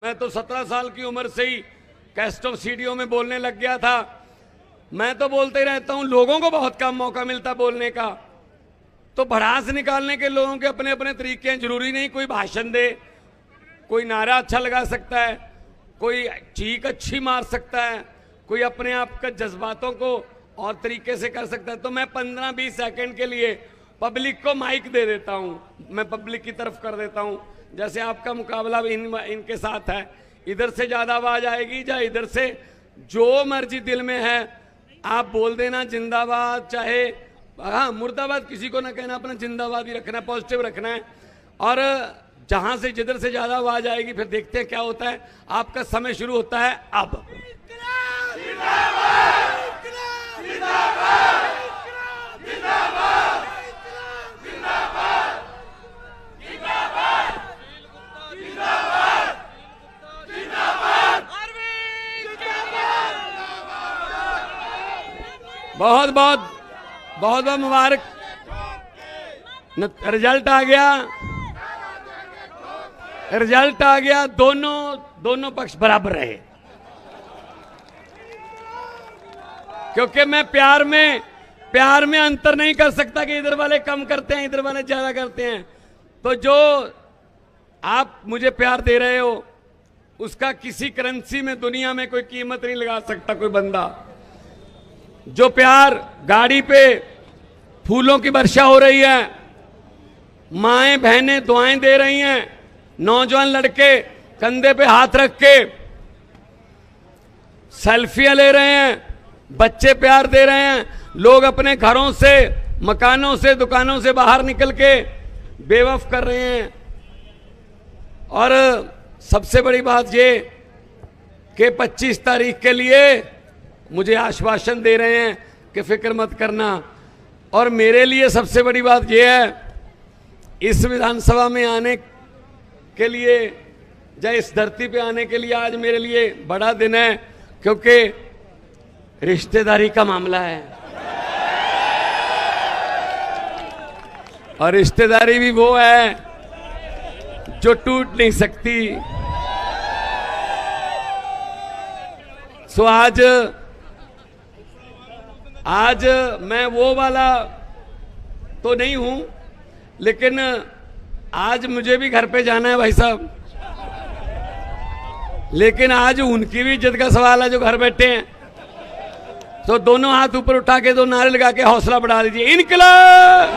मैं तो 17 साल की उम्र से ही कैस्टो सीडियो में बोलने लग गया था। मैं तो बोलते ही रहता हूं, लोगों को बहुत कम मौका मिलता बोलने का। तो भड़ास निकालने के लोगों के अपने अपने तरीके हैं। जरूरी नहीं कोई भाषण दे, कोई नारा अच्छा लगा सकता है, कोई चीख अच्छी मार सकता है, कोई अपने आप के जज्बातों को और तरीके से कर सकता है। तो मैं 15-20 सेकंड के लिए पब्लिक को माइक दे देता हूं, मैं पब्लिक की तरफ कर देता हूं। जैसे आपका मुकाबला भी इनके साथ है, इधर से ज्यादा आवाज आएगी या इधर से, जो मर्जी दिल में है आप बोल देना। जिंदाबाद, चाहे हाँ मुर्दाबाद किसी को ना कहना, अपना जिंदाबाद ही रखना है, पॉजिटिव रखना है। और जहां से जिधर से ज्यादा आवाज आएगी फिर देखते हैं क्या होता है। आपका समय शुरू होता है अब। बहुत बहुत बहुत बहुत मुबारक, रिजल्ट आ गया, रिजल्ट आ गया। दोनों पक्ष बराबर रहे, क्योंकि मैं प्यार में अंतर नहीं कर सकता कि इधर वाले कम करते हैं इधर वाले ज्यादा करते हैं। तो जो आप मुझे प्यार दे रहे हो उसका किसी करेंसी में दुनिया में कोई कीमत नहीं लगा सकता कोई बंदा। जो प्यार, गाड़ी पे फूलों की वर्षा हो रही है, माएं बहनें दुआएं दे रही हैं, नौजवान लड़के कंधे पे हाथ रख के सेल्फियां ले रहे हैं, बच्चे प्यार दे रहे हैं, लोग अपने घरों से, मकानों से, दुकानों से बाहर निकल के बेवफ कर रहे हैं। और सबसे बड़ी बात ये कि 25 तारीख के लिए मुझे आश्वासन दे रहे हैं कि फिक्र मत करना। और मेरे लिए सबसे बड़ी बात यह है, इस विधानसभा में आने के लिए या इस धरती पे आने के लिए आज मेरे लिए बड़ा दिन है, क्योंकि रिश्तेदारी का मामला है। और रिश्तेदारी भी वो है जो टूट नहीं सकती। सो आज मैं वो वाला तो नहीं हूं, लेकिन आज मुझे भी घर पे जाना है भाई साहब। लेकिन आज उनकी भी इज्जत का सवाल है जो घर बैठे हैं। तो दोनों हाथ ऊपर उठा के दो नारे लगा के हौसला बढ़ा दीजिए, इनकलाब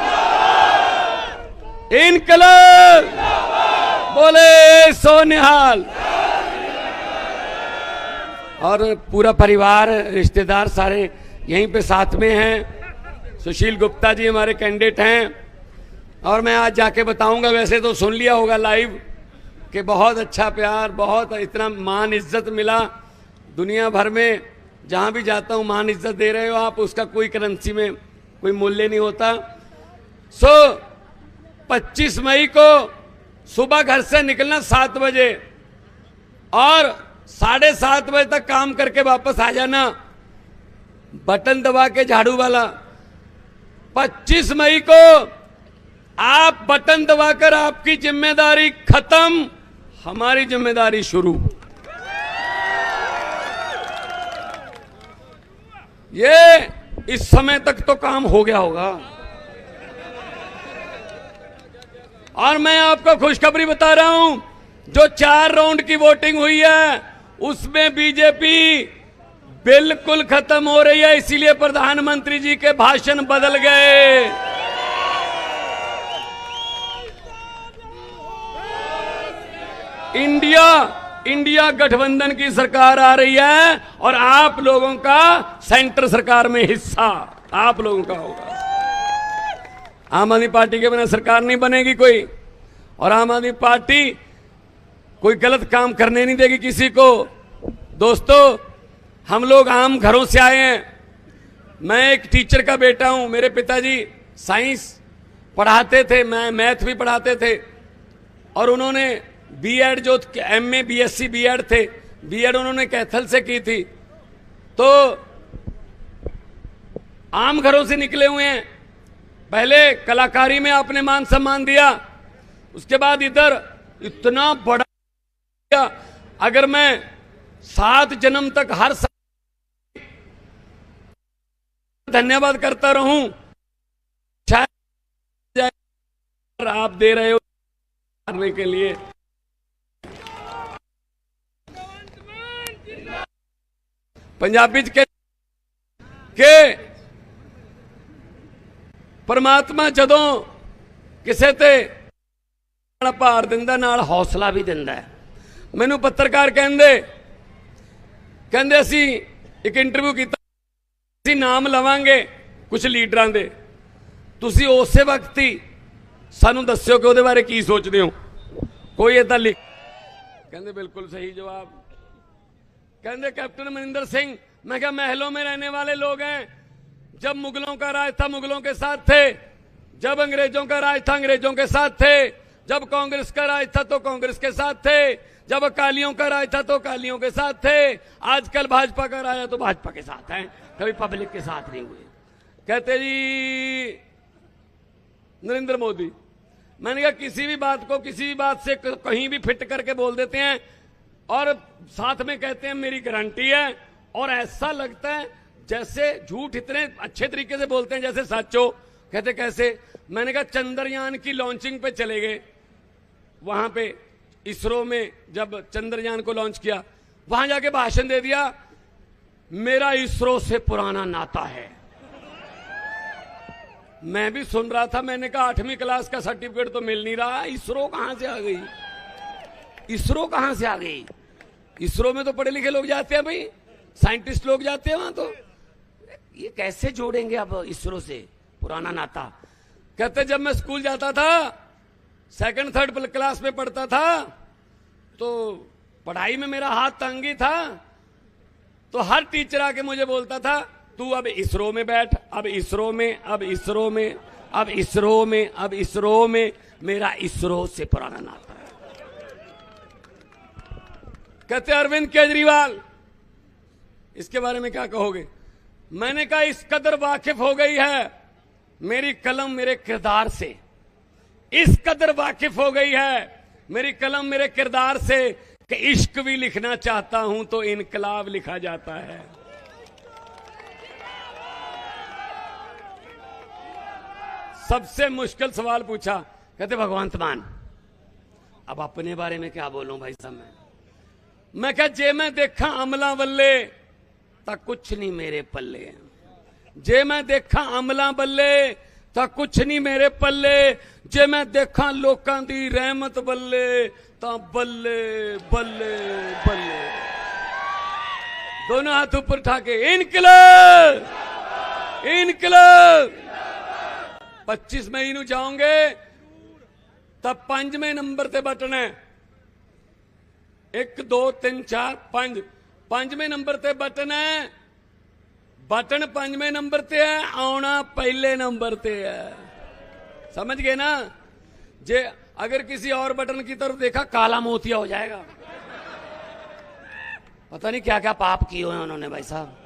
इनकलाब, बोले सो निहाल। और पूरा परिवार, रिश्तेदार सारे यहीं पे साथ में हैं। सुशील गुप्ता जी हमारे कैंडिडेट हैं और मैं आज जाके बताऊंगा, वैसे तो सुन लिया होगा लाइव कि बहुत अच्छा प्यार, बहुत इतना मान इज्जत मिला। दुनिया भर में जहां भी जाता हूं मान इज्जत दे रहे हो आप, उसका कोई करेंसी में कोई मूल्य नहीं होता। 25 मई को सुबह घर से निकलना 7 बजे और 7:30 बजे तक काम करके वापस आ जाना, बटन दबा के झाड़ू वाला। 25 मई को आप बटन दबाकर आपकी जिम्मेदारी खत्म, हमारी जिम्मेदारी शुरू। ये इस समय तक तो काम हो गया होगा। और मैं आपको खुशखबरी बता रहा हूं, जो 4 राउंड की वोटिंग हुई है उसमें बीजेपी बिल्कुल खत्म हो रही है। इसीलिए प्रधानमंत्री जी के भाषण बदल गए। इंडिया गठबंधन की सरकार आ रही है और आप लोगों का सेंटर सरकार में हिस्सा आप लोगों का होगा। आम आदमी पार्टी के बिना सरकार नहीं बनेगी कोई, और आम आदमी पार्टी कोई गलत काम करने नहीं देगी किसी को। दोस्तों, हम लोग आम घरों से आए हैं। मैं एक टीचर का बेटा हूं। मेरे पिताजी साइंस पढ़ाते थे, मैं मैथ भी पढ़ाते थे, और उन्होंने बीएड, जो एमए बीएससी बीएड थे, बीएड उन्होंने कैथल से की थी। तो आम घरों से निकले हुए हैं। पहले कलाकारी में आपने मान सम्मान दिया, उसके बाद इधर इतना बड़ा अगर मैं 7 जन्म तक हर साल धन्यवाद करता रहूं, शायद आप दे रहे हो करने के लिए। पंजाबी के परमात्मा जदों किसे ते भार दिंदा नाल हौसला भी दिंदा है। मैनू पत्रकार कहंदे असी एक इंटरव्यू किया, असी नाम लवांगे कुछ लीडरां दे, तुसी उस वक्त ही सानू दस्सिओ कि उहदे बारे की सोचदे हो। कोई इदां लिख कहंदे बिल्कुल सही जवाब। कहंदे कैप्टन अमरिंदर सिंह। मैं क्या महलों में रहने वाले लोग हैं। जब मुगलों का राज था मुगलों के साथ थे, जब अंग्रेजों का राज था अंग्रेजों के साथ थे, जब कांग्रेस का राज था तो कांग्रेस के साथ थे, जब अकालियों का राज था तो अकालियों के साथ थे, आजकल भाजपा का राज है तो भाजपा के साथ हैं, कभी पब्लिक के साथ नहीं हुए। कहते जी नरेंद्र मोदी। मैंने कहा किसी भी बात को किसी भी बात से कहीं भी फिट करके बोल देते हैं और साथ में कहते हैं मेरी गारंटी है, और ऐसा लगता है जैसे झूठ इतने अच्छे तरीके से बोलते हैं जैसे सच हो। कहते कैसे? मैंने कहा चंद्रयान की लॉन्चिंग पे चले गए, वहां पे इसरो में जब चंद्रयान को लॉन्च किया, वहां जाके भाषण दे दिया, मेरा इसरो से पुराना नाता है। मैं भी सुन रहा था, मैंने कहा 8वीं क्लास का सर्टिफिकेट तो मिल नहीं रहा, इसरो कहां से आ गई? इसरो कहां से आ गई? इसरो में तो पढ़े लिखे लोग जाते हैं भाई, साइंटिस्ट लोग जाते हैं वहां। तो ये कैसे जोड़ेंगे अब इसरो से पुराना नाता? कहते जब मैं स्कूल जाता था, 2nd 3rd क्लास में पढ़ता था, तो पढ़ाई में मेरा हाथ तंगी था, तो हर टीचर आके मुझे बोलता था तू अब इसरो में बैठ, अब इसरो में, अब इसरो में, अब इसरो में, अब इसरो में। मेरा इसरो से पुराना नाता है। कहते अरविंद केजरीवाल, इसके बारे में क्या कहोगे? मैंने कहा इस कदर वाकिफ हो गई है मेरी कलम मेरे किरदार से, इस कदर वाकिफ हो गई है मेरी कलम मेरे किरदार से कि इश्क भी लिखना चाहता हूं तो इनकलाब लिखा जाता है। सबसे मुश्किल सवाल पूछा, कहते भगवंत मान। अब अपने बारे में क्या बोलूं भाई साहब? मैं कहा जे मैं देखा अमला बल्ले तो कुछ नहीं मेरे पल्ले, जे मैं देखा अमला बल्ले तो कुछ नहीं मेरे पल्ले, जे मैं देखा लोकां दी रहमत बल्ले तो बल्ले बल्ले बल्ले। दोनों हाथ ऊपर उठा के इनकलाब इनकलाब। 25 मई नूं जाओगे तब 5वें नंबर ते बटन है, 1 2 3 4 5, 5वें नंबर ते बटन है। बटन 5वें नंबर ते है, आना पहले नंबर ते है। समझ गए ना? जे अगर किसी और बटन की तरफ देखा काला मोतिया हो जाएगा। पता नहीं क्या क्या पाप किए हुए हैं उन्होंने भाई साहब,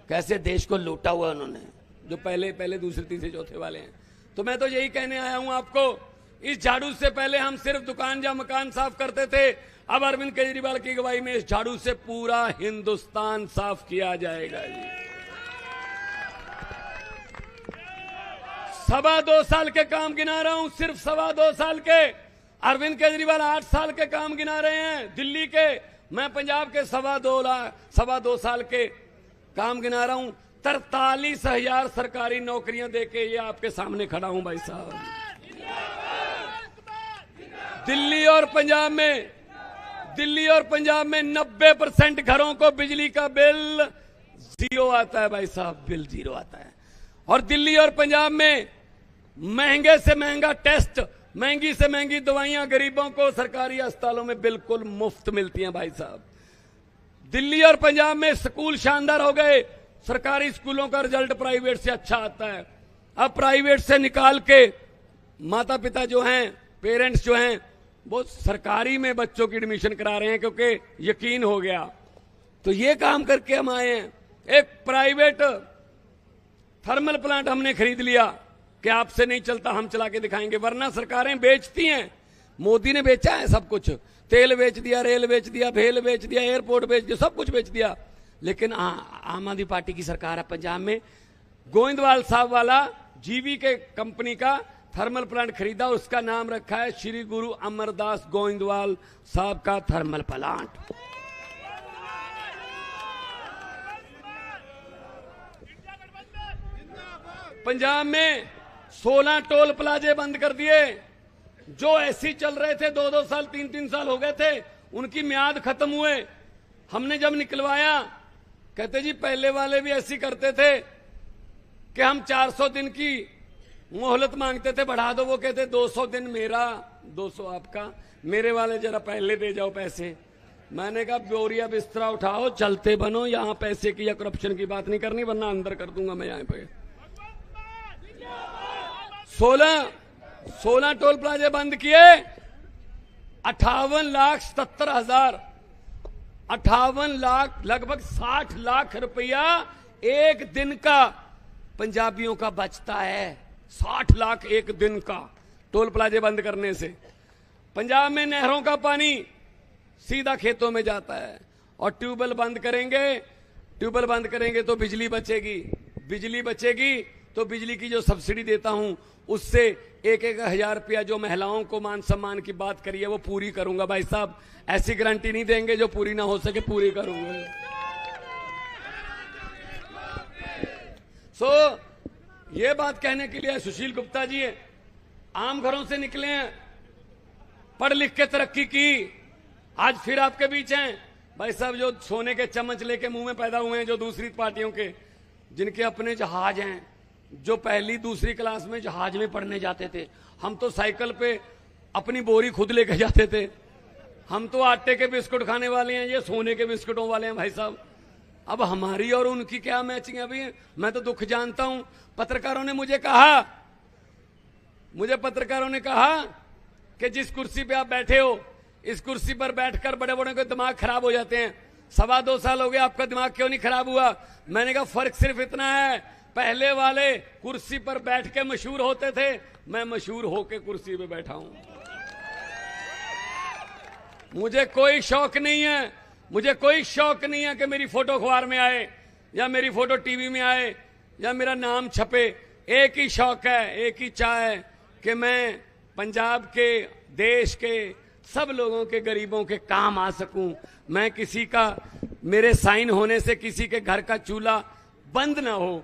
कैसे देश को लूटा हुआ उन्होंने, जो पहले दूसरे तीसरे चौथे वाले हैं। तो मैं तो यही कहने आया हूं आपको, इस झाड़ू से पहले हम सिर्फ दुकान या मकान साफ करते थे, अब अरविंद केजरीवाल की अगुवाई में इस झाड़ू से पूरा हिंदुस्तान साफ किया जाएगा जी। 2.25 साल के काम गिना रहा हूं, सिर्फ 2.25 साल के। अरविंद केजरीवाल 8 साल के काम गिना रहे हैं दिल्ली के, मैं पंजाब के 2.25 साल के काम गिना रहा हूं। 43,000 सरकारी नौकरियां देके ये आपके सामने खड़ा हूं भाई साहब। दिल्ली और पंजाब में 90% घरों को बिजली का बिल 0 आता है भाई साहब, बिल 0 आता है। और दिल्ली और पंजाब में महंगे से महंगा टेस्ट, महंगी से महंगी दवाइयां गरीबों को सरकारी अस्पतालों में बिल्कुल मुफ्त मिलती हैं भाई साहब। दिल्ली और पंजाब में स्कूल शानदार हो गए, सरकारी स्कूलों का रिजल्ट प्राइवेट से अच्छा आता है। अब प्राइवेट से निकाल के माता पिता जो हैं, पेरेंट्स जो हैं, वो सरकारी में बच्चों की एडमिशन करा रहे हैं क्योंकि यकीन हो गया। तो ये काम करके हम आए हैं। एक प्राइवेट थर्मल प्लांट हमने खरीद लिया कि आपसे नहीं चलता, हम चला के दिखाएंगे, वरना सरकारें बेचती हैं। मोदी ने बेचा है सब कुछ, तेल बेच दिया, रेल बेच दिया, भेल बेच दिया, एयरपोर्ट बेच दिया, सब कुछ बेच दिया। लेकिन आम आदमी पार्टी की सरकार है पंजाब में। गोविंदवाल साहब वाला जीवी के कंपनी का थर्मल प्लांट खरीदा, उसका नाम रखा है श्री गुरु अमरदास गोविंदवाल साहब का थर्मल प्लांट। पंजाब में 16 टोल प्लाजे बंद कर दिए। जो ऐसी चल रहे थे 2-2 साल 3-3 साल हो गए थे, उनकी म्याद खत्म हुए। हमने जब निकलवाया, कहते जी पहले वाले भी ऐसी करते थे कि हम 400 दिन की मोहलत मांगते थे, बढ़ा दो। वो कहते 200 दिन मेरा, 200 आपका, मेरे वाले जरा पहले दे जाओ पैसे। मैंने कहा बोरिया बिस्तरा उठाओ, चलते बनो, यहां पैसे की या करप्शन की बात नहीं करनी, वरना अंदर कर दूंगा मैं यहां पे। 16 टोल प्लाजे बंद किए, 58,77,000, 58 लाख, लगभग 60 लाख रुपया एक दिन का पंजाबियों का बचता है। 60 लाख एक दिन का टोल प्लाजे बंद करने से। पंजाब में नहरों का पानी सीधा खेतों में जाता है। और ट्यूबवेल बंद करेंगे तो बिजली बचेगी, बिजली बचेगी तो बिजली की जो सब्सिडी देता हूं उससे 1-1 हजार रुपया जो महिलाओं को मान सम्मान की बात करी है वो पूरी करूंगा। भाई साहब ऐसी गारंटी नहीं देंगे जो पूरी ना हो सके, पूरी करूंगा। ये बात कहने के लिए सुशील गुप्ता जी आम घरों से निकले हैं, पढ़ लिख के तरक्की की, आज फिर आपके बीच हैं। भाई साहब जो सोने के चम्मच लेके मुंह में पैदा हुए हैं, जो दूसरी पार्टियों के, जिनके अपने जहाज हैं, जो पहली दूसरी क्लास में जहाज में पढ़ने जाते थे, हम तो साइकिल पे अपनी बोरी खुद लेके जाते थे। हम तो आटे के बिस्कुट खाने वाले हैं, ये सोने के बिस्कुटों वाले हैं। भाई साहब अब हमारी और उनकी क्या मैचिंग है अभी? मैं तो दुख जानता हूं। पत्रकारों ने मुझे कहा कि जिस कुर्सी पे आप बैठे हो, इस कुर्सी पर बैठकर बड़े बड़े के दिमाग खराब हो जाते हैं। 2.25 साल हो गए, आपका दिमाग क्यों नहीं खराब हुआ? मैंने कहा फर्क सिर्फ इतना है, पहले वाले कुर्सी पर बैठ के मशहूर होते थे, मैं मशहूर होके कुर्सी पे बैठा हूं। मुझे कोई शौक नहीं है कि मेरी फोटो अखबार में आए या मेरी फोटो टीवी में आए या मेरा नाम छपे। एक ही शौक है, एक ही चाह है कि मैं पंजाब के, देश के सब लोगों के, गरीबों के काम आ सकूं। मैं किसी का, मेरे साइन होने से किसी के घर का चूल्हा बंद ना हो,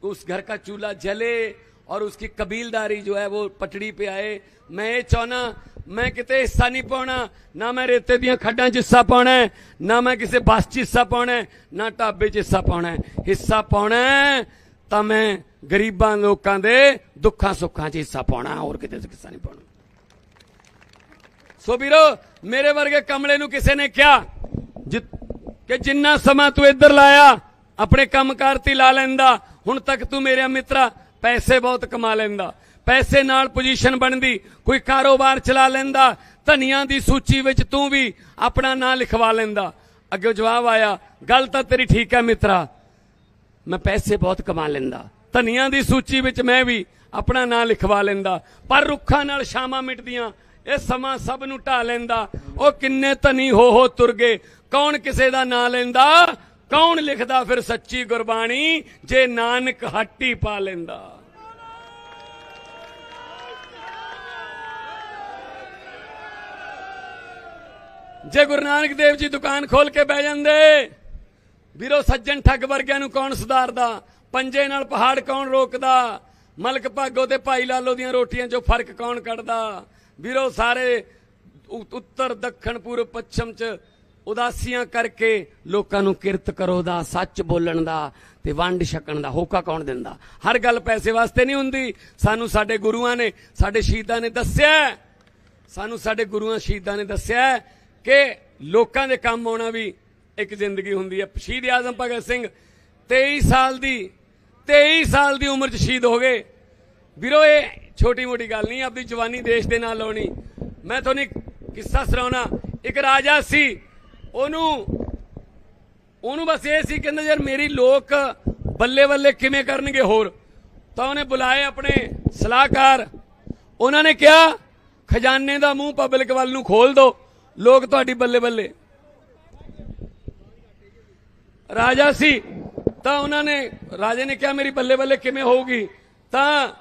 उस घर का चूल्हा जले और उसकी कबीलदारी जो है वो पटड़ी पे आए। मैं ये चाहना, मैं किते हिस्सा नहीं पाना, ना मैं रेते दियां खड्डां च हिस्सा पाना है, ना मैं किसी बस च हिस्सा पाना है, ना ढाबे च हिस्सा पाना है। हिस्सा पाना है तो मैं गरीबां लोकां दे दुखां सुखां च हिस्सा पाना, और किते हिस्सा नहीं पाना। सो वीरो, मेरे वर्गे कमले नूं किसी ने क्या कि जिन्ना समा तू इधर लाया अपने कामकार ती ला लेंदा, हुण तक तू मेरे मित्रा पैसे बहुत कमा लेंदा, पैसे नाल पोजीशन बनदी, कोई कारोबार चला लेंदा, धनिया दी सूची विच तू भी अपना नाम लिखवा लेंदा। अगे जवाब आया, गल तां तेरी ठीक है मित्रा, मैं पैसे बहुत कमा लेंदा, धनिया दी सूची विच मैं भी अपना नाम लिखवा लेंदा, पर रुखां नाल शामां मिटदियां, ये समा सब नूं ढा लेंदा। ओ किन्ने धनी हो तुर गए, कौन किसे दा नाम लेंदा, कौन लिखदा फिर सच्ची गुरबाणी, जे नानक हट्टी पा लेंदा। जे गुरु नानक देव जी दुकान खोल के बह जांदे, ਵੀਰੋ सज्जन ठग वर्गिਆਂ ਨੂੰ कौन सुधारदा, पंजे नाल पहाड़ कौन रोकदा, मलक भागो ते भाई लालो दियां रोटियां चों फर्क कौन कढदा। ਵੀਰੋ सारे उत्तर दक्षिण पूर्व पश्चिम च उदासियां करके लोकां नूं किरत करो दा, सच बोलण दा ते वंड छकण दा होका कौन दिंदा। हर गल पैसे वास्ते नहीं हुंदी। सानू साडे गुरुआं ने, साडे शहीदां ने दस्सिया, सानू साडे गुरुआं शहीदां ने दस्सिया कि लोकां दे काम आउणा भी एक जिंदगी हुंदी है। शहीद आजम भगत सिंह 23 साल दी उम्र च शहीद हो गए। ਵੀਰੋ ये छोटी मोटी गल नहीं, अपनी जवानी देश दे नाल लाउणी। मैं तुहानूं किस्सा सुणाउणा। एक राजा सी, ਉਹਨੂੰ बस ये सी कहंदा यार मेरी लोक बल्ले बल्ले किवें करनगे होर। ਤਾਂ ਉਹਨੇ बुलाए अपने सलाहकार, उन्होंने कहा खजाने का मूँह पब्लिक वाल नूं खोल दो। लोग ਤੁਹਾਡੀ ਬੱਲੇ ਬੱਲੇ ਰਾਜਾ ਸੀ ਤਾਂ ਉਹਨਾਂ ਨੇ ਰਾਜੇ ਨੇ ਕਿਹਾ ਮੇਰੀ ਬੱਲੇ ਬੱਲੇ ਕਿਵੇਂ ਹੋਊਗੀ ਤਾਂ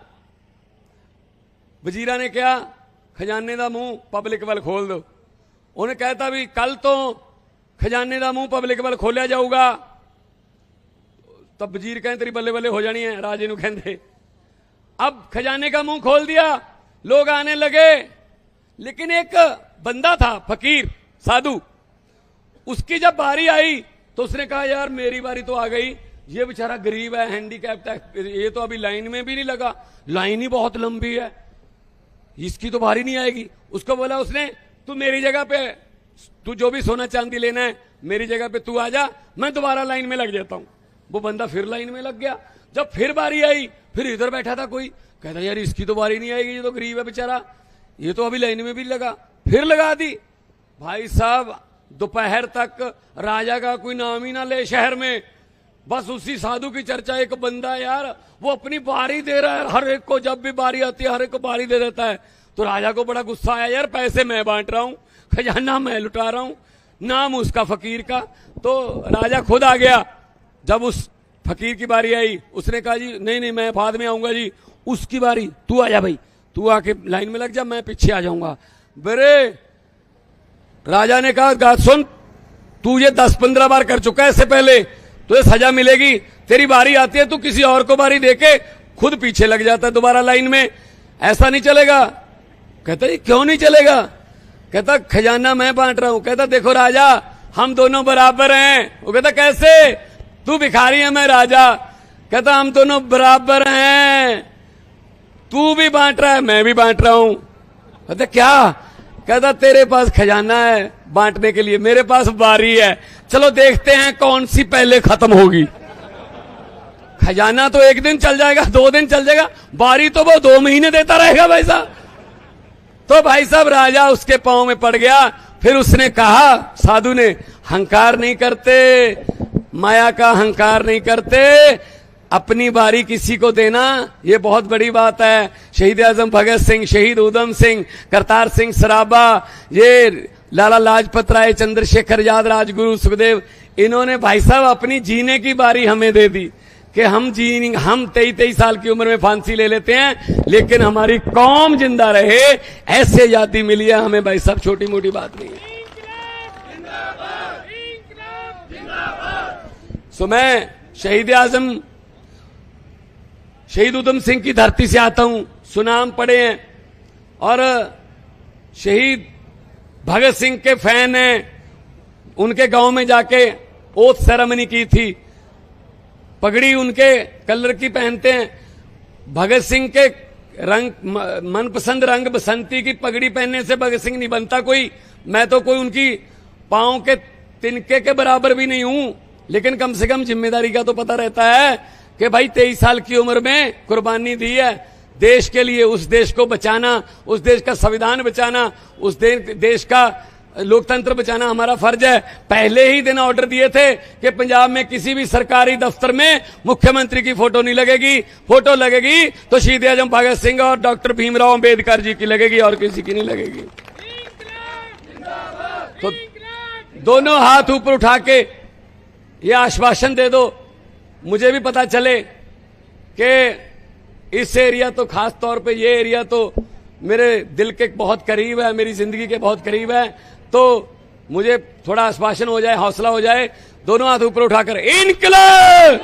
ਵਜ਼ੀਰਾਂ ਨੇ ਕਿਹਾ ਖਜ਼ਾਨੇ ਦਾ ਮੂੰਹ ਪਬਲਿਕ ਵੱਲ ਖੋਲ ਦਿਓ ਉਹਨੇ ਕਹਿਤਾ ਵੀ ਕੱਲ ਤੋਂ खजाने का मुंह पब्लिक वाल खोलिया जाऊगा तब वजीर कहें तेरी बल्ले बल्ले हो जानी है राजे नूं कहंदे अब खजाने का मुंह खोल दिया लोग आने लगे लेकिन एक बंदा था फकीर साधु उसकी जब बारी आई तो उसने कहा यार मेरी बारी तो आ गई ये बेचारा गरीब है हैंडीकैप्ड है ये तो अभी लाइन में भी नहीं लगा लाइन ही बहुत लंबी है इसकी तो बारी नहीं आएगी उसको बोला उसने तू मेरी जगह पे तू जो भी सोना चांदी लेना है मेरी जगह पे तू आ जा मैं दोबारा लाइन में लग जाता हूं वो बंदा फिर लाइन में लग गया जब फिर बारी आई फिर इधर बैठा था कोई कहता यार इसकी तो बारी नहीं आएगी ये तो गरीब है बेचारा ये तो अभी लाइन में भी लगा फिर लगा दी भाई साहब दोपहर तक राजा का कोई नाम ही ना ले शहर में बस उसी साधु की चर्चा एक बंदा यार वो अपनी बारी दे रहा है हर एक को जब भी बारी आती है हर एक को बारी दे देता है तो राजा को बड़ा गुस्सा आया यार पैसे मैं बांट रहा हूं खजाना मैं लुटा रहा हूं नाम उसका फकीर का तो राजा खुद आ गया जब उस फकीर की बारी आई उसने कहा जी नहीं नहीं मैं बाद में आऊंगा जी उसकी बारी तू आ जा भाई तू आके लाइन में लग जा मैं पीछे आ जाऊंगा बरे राजा ने कहा सुन तू ये 10-15 बार कर चुका है इससे पहले तुझे सजा मिलेगी तेरी बारी आती है तू किसी और को बारी देके खुद पीछे लग जाता है दोबारा लाइन में ऐसा नहीं चलेगा कहता ये क्यों नहीं चलेगा कहता खजाना मैं बांट रहा हूं कहता देखो राजा हम दोनों बराबर हैं वो कहता कैसे तू भिखारी है मैं राजा कहता हम दोनों बराबर हैं तू भी बांट रहा है मैं भी बांट रहा हूं कहता क्या कहता तेरे पास खजाना है बांटने के लिए मेरे पास बारी है चलो देखते हैं कौन सी पहले खत्म होगी खजाना तो एक दिन चल जाएगा 2 दिन चल जाएगा बारी तो वो 2 महीने देता रहेगा भाई साहब तो भाई साहब राजा उसके पांव में पड़ गया फिर उसने कहा साधु ने हंकार नहीं करते माया का हंकार नहीं करते अपनी बारी किसी को देना ये बहुत बड़ी बात है शहीद आजम भगत सिंह शहीद उधम सिंह करतार सिंह सराबा ये लाला लाजपत राय चंद्रशेखर आजाद राजगुरु सुखदेव इन्होंने भाई साहब अपनी जीने की बारी हमें दे दी कि हम 23 साल की उम्र में फांसी ले लेते हैं लेकिन हमारी कौम जिंदा रहे ऐसे आजादी मिली है हमें भाई साहब छोटी मोटी बात नहीं है सो मैं शहीद आजम शहीद उधम सिंह की धरती से आता हूं सुनाम पढ़े हैं और शहीद भगत सिंह के फैन हैं उनके गांव में जाके ओथ सेरेमनी की थी पगड़ी उनके कलर की पहनते हैं भगत सिंह के रंग मनपसंद रंग बसंती की पगड़ी पहनने से भगत सिंह नहीं बनता कोई मैं तो कोई उनकी पांव के तिनके के बराबर भी नहीं हूं लेकिन कम से कम जिम्मेदारी का तो पता रहता है कि भाई 23 साल की उम्र में कुर्बानी दी है देश के लिए उस देश को बचाना उस देश का संविधान बचाना उस देश का लोकतंत्र बचाना हमारा फर्ज है पहले ही दिन ऑर्डर दिए थे कि पंजाब में किसी भी सरकारी दफ्तर में मुख्यमंत्री की फोटो नहीं लगेगी फोटो लगेगी तो शहीद आजम भगत सिंह और डॉक्टर भीमराव अंबेडकर जी की लगेगी और किसी की नहीं लगेगी तो दोनों हाथ ऊपर उठा के ये आश्वासन दे दो मुझे भी पता चले कि इस एरिया तो खास तौर पे ये एरिया तो मेरे दिल के बहुत करीब है मेरी जिंदगी के बहुत करीब है तो मुझे थोड़ा आश्वासन हो जाए हौसला हो जाए दोनों हाथ ऊपर उठाकर इनकलाब